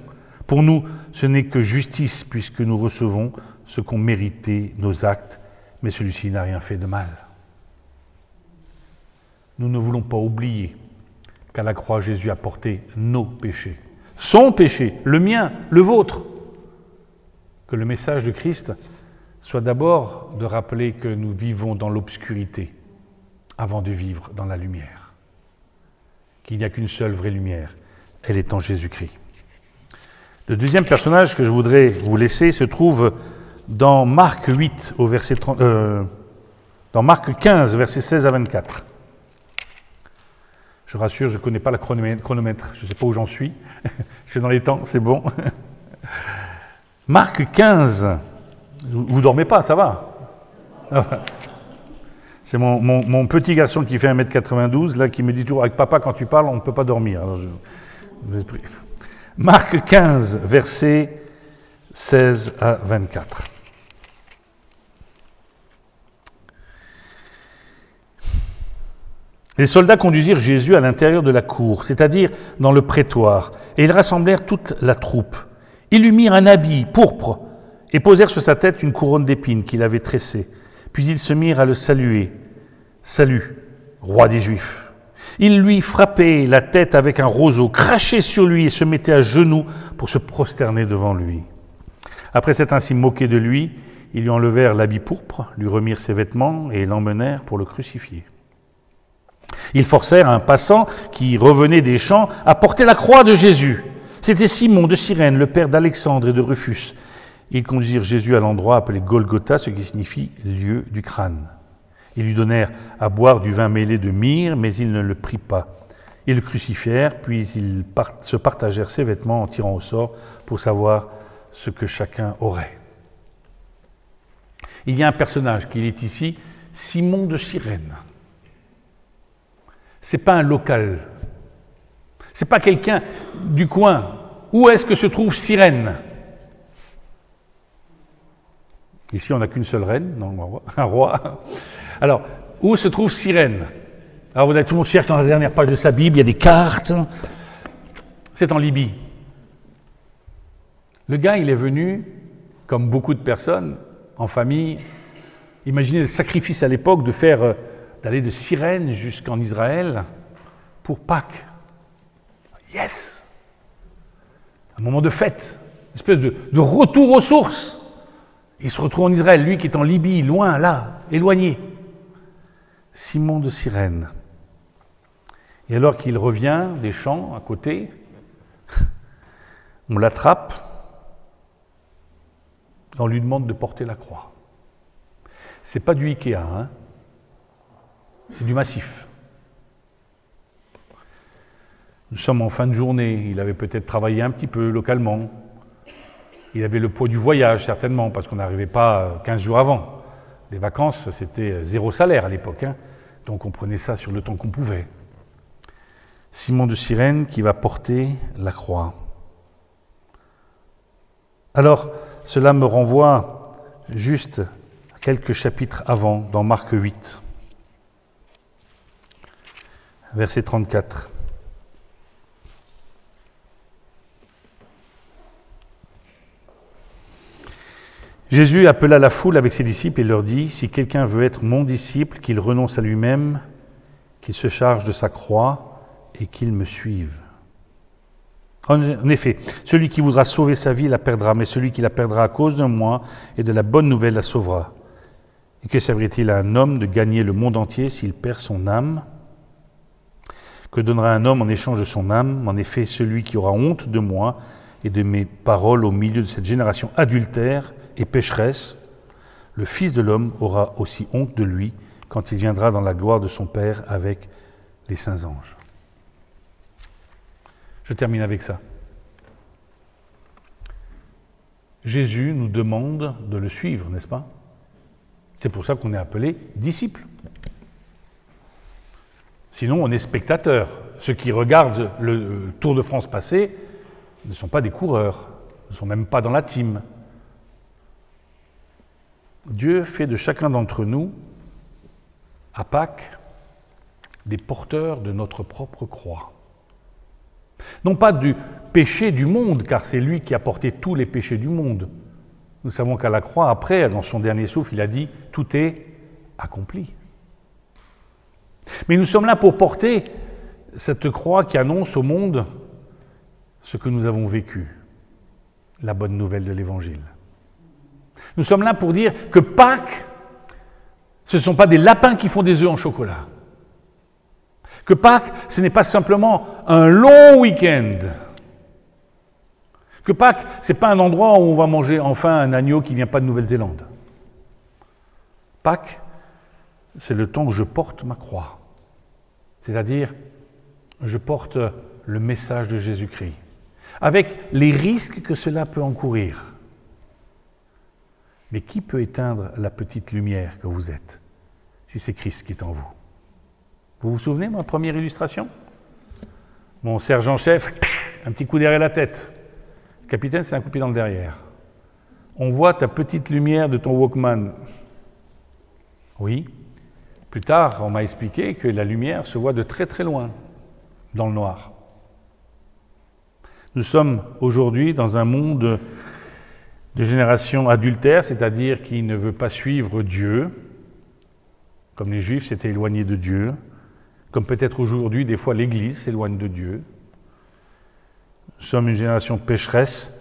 Pour nous, ce n'est que justice, puisque nous recevons ce qu'ont mérité nos actes, mais celui-ci n'a rien fait de mal. » Nous ne voulons pas oublier qu'à la croix, Jésus a porté nos péchés, son péché, le mien, le vôtre. Que le message de Christ soit d'abord de rappeler que nous vivons dans l'obscurité avant de vivre dans la lumière. Qu'il n'y a qu'une seule vraie lumière, elle est en Jésus-Christ. Le deuxième personnage que je voudrais vous laisser se trouve dans Marc 8, au verset 30, dans Marc 15, versets 16 à 24. Je rassure, je ne connais pas le chronomètre, je ne sais pas où j'en suis. Je suis dans les temps, c'est bon. Marc 15. Vous ne dormez pas, ça va? C'est mon petit garçon qui fait 1m92, là, qui me dit toujours, avec papa, quand tu parles, on ne peut pas dormir. Alors Marc 15, versets 16 à 24. Les soldats conduisirent Jésus à l'intérieur de la cour, c'est-à-dire dans le prétoire, et ils rassemblèrent toute la troupe. Ils lui mirent un habit pourpre et posèrent sur sa tête une couronne d'épines qu'il avait tressée. Puis ils se mirent à le saluer. « Salut, roi des Juifs !» Ils lui frappaient la tête avec un roseau, crachaient sur lui et se mettaient à genoux pour se prosterner devant lui. Après s'être ainsi moqués de lui, ils lui enlevèrent l'habit pourpre, lui remirent ses vêtements et l'emmenèrent pour le crucifier. Ils forcèrent un passant qui revenait des champs à porter la croix de Jésus. C'était Simon de Cyrène, le père d'Alexandre et de Rufus. Ils conduisirent Jésus à l'endroit appelé Golgotha, ce qui signifie lieu du crâne. Ils lui donnèrent à boire du vin mêlé de myrrhe, mais il ne le prit pas. Ils le crucifièrent, puis ils se partagèrent ses vêtements en tirant au sort pour savoir ce que chacun aurait. Il y a un personnage qui est ici, Simon de Cyrène. Ce n'est pas un local. Ce n'est pas quelqu'un du coin. Où est-ce que se trouve Cyrène? Ici, on n'a qu'une seule reine, non, un roi. Alors, où se trouve Cyrène? Alors, tout le monde cherche dans la dernière page de sa Bible, il y a des cartes. C'est en Libye. Le gars, il est venu, comme beaucoup de personnes, en famille. Imaginez le sacrifice à l'époque d'aller de Cyrène jusqu'en Israël pour Pâques. Yes! Un moment de fête, une espèce de retour aux sources. Il se retrouve en Israël, lui qui est en Libye, loin, là, éloigné. Simon de Cyrène. Et alors qu'il revient des champs à côté, on l'attrape, on lui demande de porter la croix. C'est pas du Ikea, c'est du massif. Nous sommes en fin de journée, il avait peut-être travaillé un petit peu localement. Il avait le poids du voyage, certainement, parce qu'on n'arrivait pas 15 jours avant. Les vacances, c'était 0 salaire à l'époque. Donc on prenait ça sur le temps qu'on pouvait. Simon de Cyrène qui va porter la croix. Alors, cela me renvoie juste à quelques chapitres avant, dans Marc 8, verset 34. Jésus appela la foule avec ses disciples et leur dit « Si quelqu'un veut être mon disciple, qu'il renonce à lui-même, qu'il se charge de sa croix et qu'il me suive. » En effet, celui qui voudra sauver sa vie la perdra, mais celui qui la perdra à cause de moi et de la bonne nouvelle la sauvera. Et que servirait-il à un homme de gagner le monde entier s'il perd son âme ? Que donnera un homme en échange de son âme ? En effet, celui qui aura honte de moi et de mes paroles au milieu de cette génération adultère et pécheresse, le Fils de l'homme aura aussi honte de lui quand il viendra dans la gloire de son Père avec les saints anges. Je termine avec ça. Jésus nous demande de le suivre, n'est-ce pas ? C'est pour ça qu'on est appelé disciple. Sinon, on est spectateur. Ceux qui regardent le Tour de France passer ne sont pas des coureurs, ne sont même pas dans la team. Dieu fait de chacun d'entre nous, à Pâques, des porteurs de notre propre croix. Non pas du péché du monde, car c'est lui qui a porté tous les péchés du monde. Nous savons qu'à la croix, après, dans son dernier souffle, il a dit « Tout est accompli ». Mais nous sommes là pour porter cette croix qui annonce au monde ce que nous avons vécu, la bonne nouvelle de l'Évangile. Nous sommes là pour dire que Pâques, ce ne sont pas des lapins qui font des œufs en chocolat. Que Pâques, ce n'est pas simplement un long week-end. Que Pâques, ce n'est pas un endroit où on va manger enfin un agneau qui ne vient pas de Nouvelle-Zélande. Pâques, c'est le temps où je porte ma croix. C'est-à-dire, je porte le message de Jésus-Christ, avec les risques que cela peut encourir. Mais qui peut éteindre la petite lumière que vous êtes, si c'est Christ qui est en vous ? Vous vous souvenez, ma première illustration ? Mon sergent-chef, un petit coup derrière la tête. Le capitaine, c'est un coup de pied dans le derrière. On voit ta petite lumière de ton Walkman. Oui. Plus tard, on m'a expliqué que la lumière se voit de très très loin, dans le noir. Nous sommes aujourd'hui dans un monde de génération adultère, c'est-à-dire qui ne veut pas suivre Dieu, comme les Juifs s'étaient éloignés de Dieu, comme peut-être aujourd'hui, des fois, l'Église s'éloigne de Dieu. Nous sommes une génération pécheresse,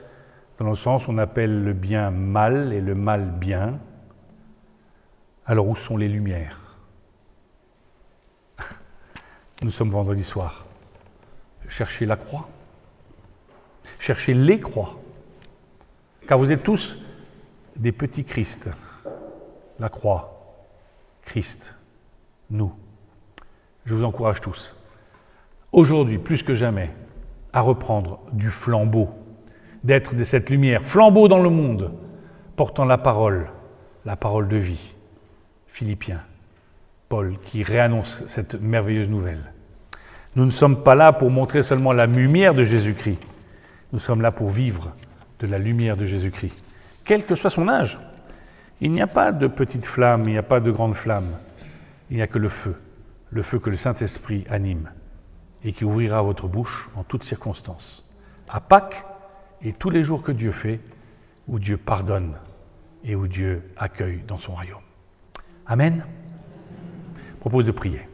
dans le sens où on appelle le bien mal et le mal bien. Alors où sont les lumières ? Nous sommes vendredi soir. Cherchez la croix. Cherchez les croix. Car vous êtes tous des petits Christ. La croix, Christ, nous. Je vous encourage tous, aujourd'hui plus que jamais, à reprendre du flambeau, d'être de cette lumière, flambeau dans le monde, portant la parole de vie. Philippiens, Paul, qui réannonce cette merveilleuse nouvelle. Nous ne sommes pas là pour montrer seulement la lumière de Jésus-Christ, nous sommes là pour vivre de la lumière de Jésus-Christ, quel que soit son âge. Il n'y a pas de petite flamme, il n'y a pas de grande flamme, il n'y a que le feu que le Saint-Esprit anime et qui ouvrira votre bouche en toutes circonstances. À Pâques et tous les jours que Dieu fait, où Dieu pardonne et où Dieu accueille dans son royaume. Amen. Je propose de prier.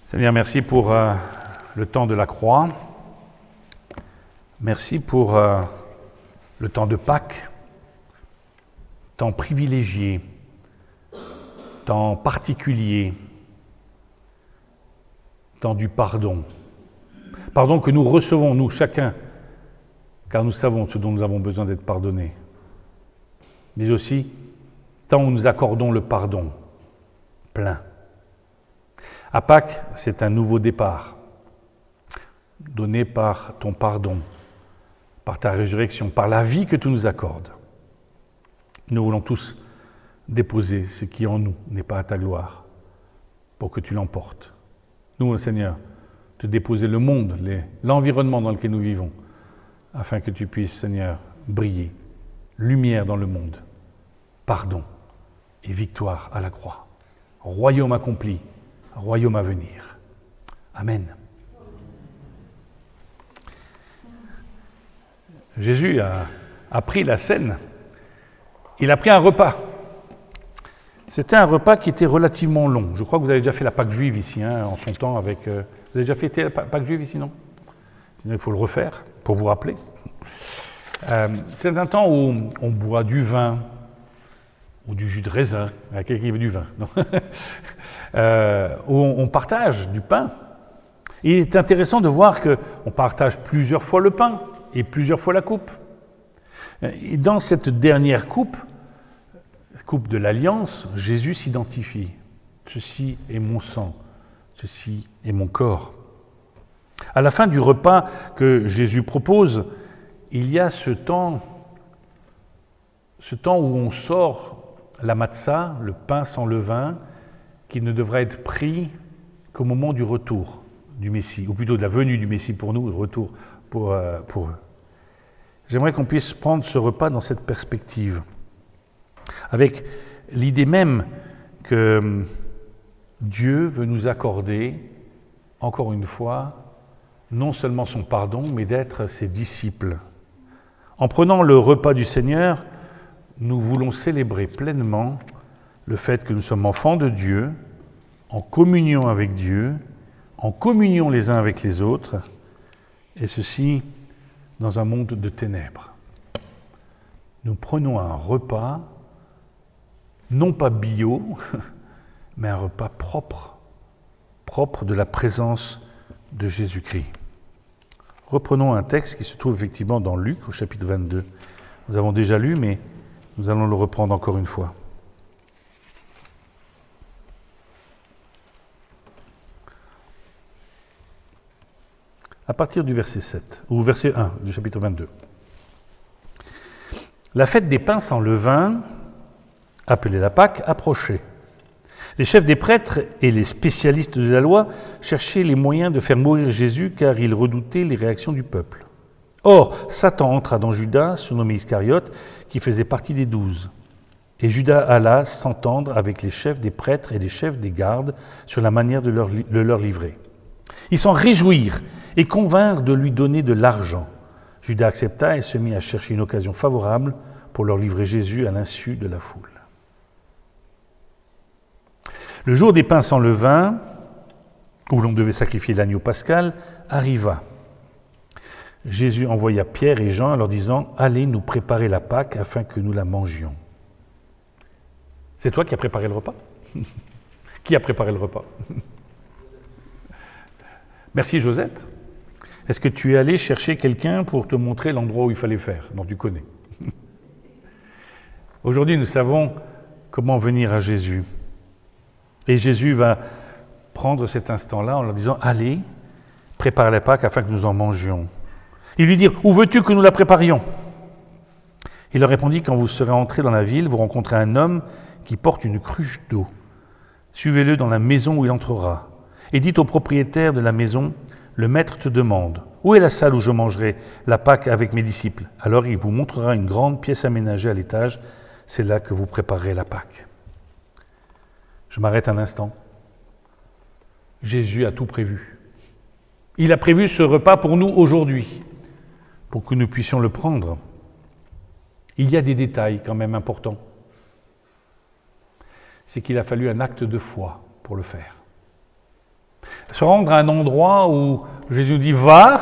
Seigneur, merci pour le temps de la croix. Merci pour le temps de Pâques, temps privilégié, temps particulier, temps du pardon. Pardon que nous recevons, nous, chacun, car nous savons ce dont nous avons besoin d'être pardonnés. Mais aussi, temps où nous accordons le pardon plein. À Pâques, c'est un nouveau départ, donné par ton pardon, par ta résurrection, par la vie que tu nous accordes. Nous voulons tous déposer ce qui en nous n'est pas à ta gloire, pour que tu l'emportes. Nous, Seigneur, te déposer le monde, l'environnement dans lequel nous vivons, afin que tu puisses, Seigneur, briller, lumière dans le monde, pardon et victoire à la croix. Royaume accompli, royaume à venir. Amen. Jésus a pris la scène, il a pris un repas. C'était un repas qui était relativement long. Je crois que vous avez déjà fait la Pâque juive ici, en son temps avec... vous avez déjà fêté la Pâque juive ici, non? Sinon, il faut le refaire pour vous rappeler. C'est un temps où on boit du vin ou du jus de raisin. Il y a quelqu'un qui veut du vin, non? Où on partage du pain. Il est intéressant de voir qu'on partage plusieurs fois le pain et plusieurs fois la coupe. Et dans cette dernière coupe de l'Alliance, Jésus s'identifie. Ceci est mon sang, ceci est mon corps. À la fin du repas que Jésus propose, il y a ce temps où on sort la matzah, le pain sans levain, qui ne devra être pris qu'au moment du retour du Messie, ou plutôt de la venue du Messie pour nous, et retour pour eux. J'aimerais qu'on puisse prendre ce repas dans cette perspective, avec l'idée même que Dieu veut nous accorder, encore une fois, non seulement son pardon, mais d'être ses disciples. En prenant le repas du Seigneur, nous voulons célébrer pleinement le fait que nous sommes enfants de Dieu, en communion avec Dieu, en communion les uns avec les autres, et ceci dans un monde de ténèbres. Nous prenons un repas, non pas bio, mais un repas propre de la présence de Jésus-Christ. Reprenons un texte qui se trouve effectivement dans Luc, au chapitre 22. Nous avons déjà lu, mais nous allons le reprendre encore une fois. À partir du verset 7, ou verset 1 du chapitre 22. La fête des pains sans levain, appelée la Pâque, approchait. Les chefs des prêtres et les spécialistes de la loi cherchaient les moyens de faire mourir Jésus car ils redoutaient les réactions du peuple. Or, Satan entra dans Judas, surnommé Iscariote, qui faisait partie des 12. Et Judas alla s'entendre avec les chefs des prêtres et les chefs des gardes sur la manière de leur livrer. Ils s'en réjouirent et convinrent de lui donner de l'argent. Judas accepta et se mit à chercher une occasion favorable pour leur livrer Jésus à l'insu de la foule. Le jour des pains sans levain, où l'on devait sacrifier l'agneau pascal, arriva. Jésus envoya Pierre et Jean en leur disant « Allez nous préparer la Pâque afin que nous la mangions. » C'est toi qui as préparé le repas? Qui a préparé le repas? Merci Josette. Est-ce que tu es allé chercher quelqu'un pour te montrer l'endroit où il fallait faire? Non, tu connais. Aujourd'hui, nous savons comment venir à Jésus. Et Jésus va prendre cet instant-là en leur disant « Allez, prépare la Pâque afin que nous en mangions. » Ils lui dirent « Où veux-tu que nous la préparions ?» Il leur répondit « Quand vous serez entrés dans la ville, vous rencontrez un homme qui porte une cruche d'eau. Suivez-le dans la maison où il entrera. Et dites au propriétaire de la maison « Le maître te demande « Où est la salle où je mangerai la Pâque avec mes disciples ?» Alors il vous montrera une grande pièce aménagée à l'étage. C'est là que vous préparerez la Pâque. Je m'arrête un instant. Jésus a tout prévu. Il a prévu ce repas pour nous aujourd'hui, pour que nous puissions le prendre. Il y a des détails quand même importants. C'est qu'il a fallu un acte de foi pour le faire. Se rendre à un endroit où Jésus nous dit « Va »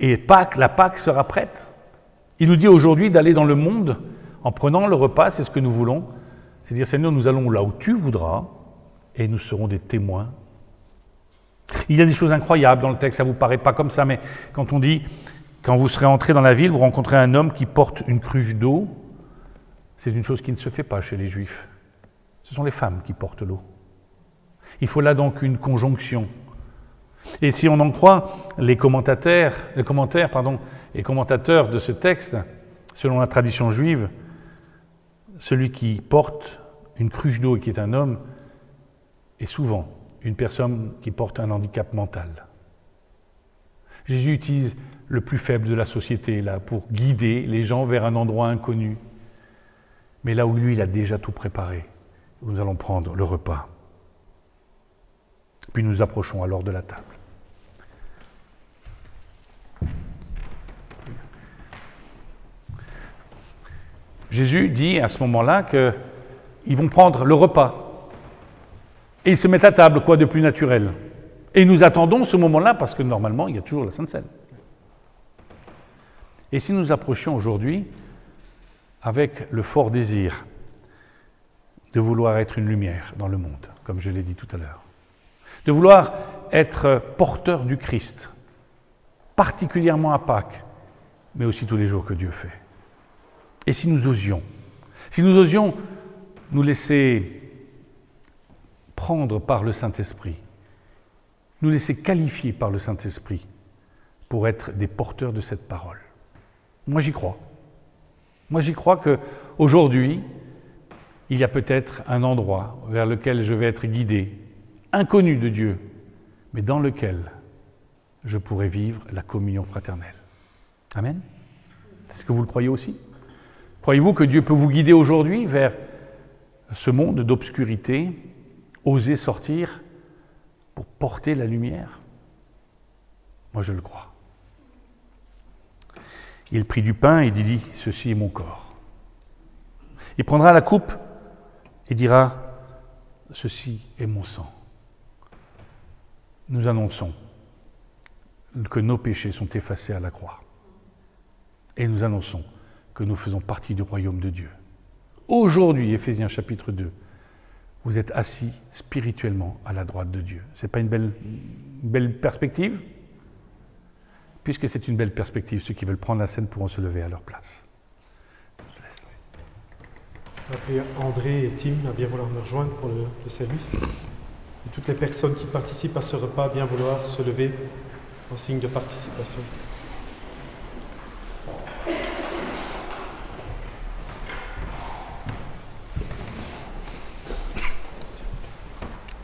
et la Pâque sera prête. Il nous dit aujourd'hui d'aller dans le monde en prenant le repas, c'est ce que nous voulons. C'est dire, Seigneur, nous allons là où tu voudras et nous serons des témoins. Il y a des choses incroyables dans le texte, ça ne vous paraît pas comme ça, mais quand on dit, quand vous serez entrés dans la ville, vous rencontrez un homme qui porte une cruche d'eau, c'est une chose qui ne se fait pas chez les Juifs. Ce sont les femmes qui portent l'eau. Il faut là donc une conjonction. Et si on en croit les commentateurs de ce texte, selon la tradition juive, celui qui porte une cruche d'eau et qui est un homme est souvent une personne qui porte un handicap mental. Jésus utilise le plus faible de la société là pour guider les gens vers un endroit inconnu. Mais là où lui, il a déjà tout préparé. Nous allons prendre le repas. Puis nous approchons alors de la table. Jésus dit à ce moment-là qu'ils vont prendre le repas. Et ils se mettent à table, quoi de plus naturel. Et nous attendons ce moment-là parce que normalement, il y a toujours la Sainte Seine. Et si nous approchions aujourd'hui avec le fort désir de vouloir être une lumière dans le monde, comme je l'ai dit tout à l'heure, de vouloir être porteur du Christ, particulièrement à Pâques, mais aussi tous les jours que Dieu fait. Et si nous osions nous laisser prendre par le Saint-Esprit, nous laisser qualifier par le Saint-Esprit pour être des porteurs de cette parole. Moi, j'y crois. Moi, j'y crois qu'aujourd'hui, il y a peut-être un endroit vers lequel je vais être guidé, inconnu de Dieu, mais dans lequel je pourrai vivre la communion fraternelle. Amen. Est-ce que vous le croyez aussi? Croyez-vous que Dieu peut vous guider aujourd'hui vers ce monde d'obscurité, oser sortir pour porter la lumière? Moi, je le crois. Il prit du pain et dit, ceci est mon corps. Il prendra la coupe et dira, ceci est mon sang. Nous annonçons que nos péchés sont effacés à la croix. Et nous annonçons que nous faisons partie du royaume de Dieu. Aujourd'hui, Éphésiens chapitre 2, vous êtes assis spirituellement à la droite de Dieu. Ce n'est pas une belle perspective? Puisque c'est une belle perspective, ceux qui veulent prendre la scène pourront se lever à leur place. Je laisse. Je vais appeler André et Tim à bien vouloir me rejoindre pour le service. Et toutes les personnes qui participent à ce repas à bien vouloir se lever en signe de participation.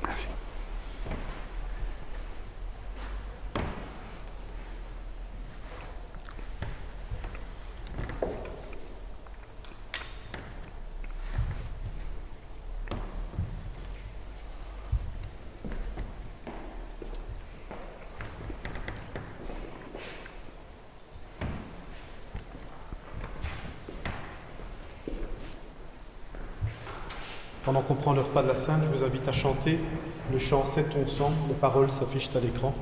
Merci. Pendant qu'on prend le repas de la Sainte, je vous invite à chanter le chant « C'est ton sang ». Les paroles s'affichent à l'écran.